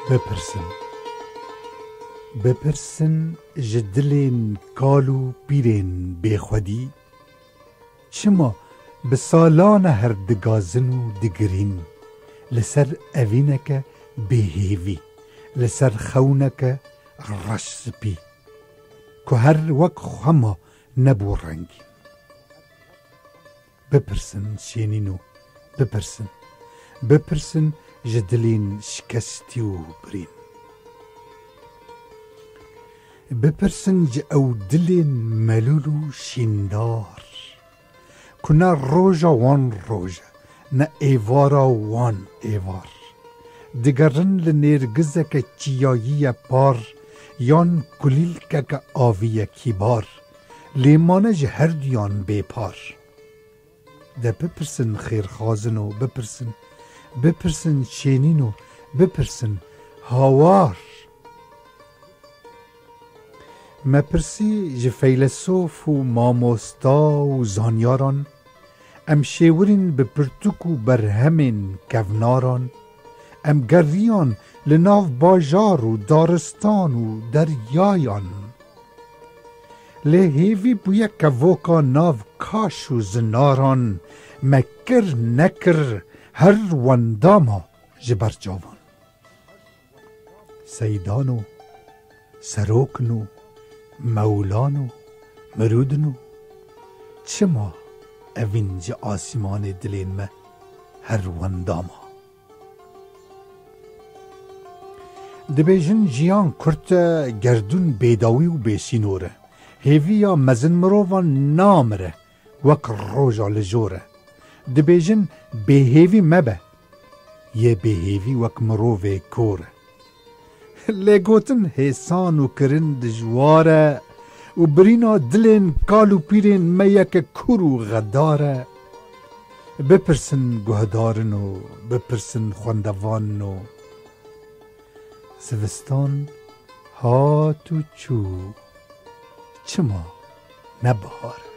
بپرسن بپرسن جدلین کالو پیرین بخودی چما به سالان هر دگازن و دگرین لسر اوینک بهیوی لسر خونک رش سپی که هر وک خما نبو رنگی بپرسن شینینو بپرسن بپرسن جدلین شکستی و برین بپرسن ج او دلین ملولو شیندار که نه روژا وان روژا نه ایوارا وان ایوار دگرن لنرگزک چیایی پار یان کلیل که آوی کیبار لیمانج هر دیان بیپار ده بپرسن خیرخازنو بپرسن بپرسن شینینو بپرسن هاوار مپرسی ج فیلسوف و ماموستا و زانیاران ام شیورین به پرتوک و برهمین کوناران ام گریان لناو باجار و دارستان و دریایان لهیوی بویا کووکا ناو کاش و زناران مکر نکر هر ونداما جبر جاوان سیدانو سروکنو مولانو مرودنو چما اوین ج آسمان دلین ما هر ونداما دبیجن جیان کرت گردون بیداوی و بیسینوره هیوی یا مزن مرووان نامره وک روژا لجوره دبیجن بهیوی مبه یه بهیوی وک مرووی کوره لگوتن حسان و کرن دجواره و برینا دلین کالو پیرین میک کرو غداره بپرسن گهدارنو بپرسن خوندوانو سوستان هاتو چو چما نبهاره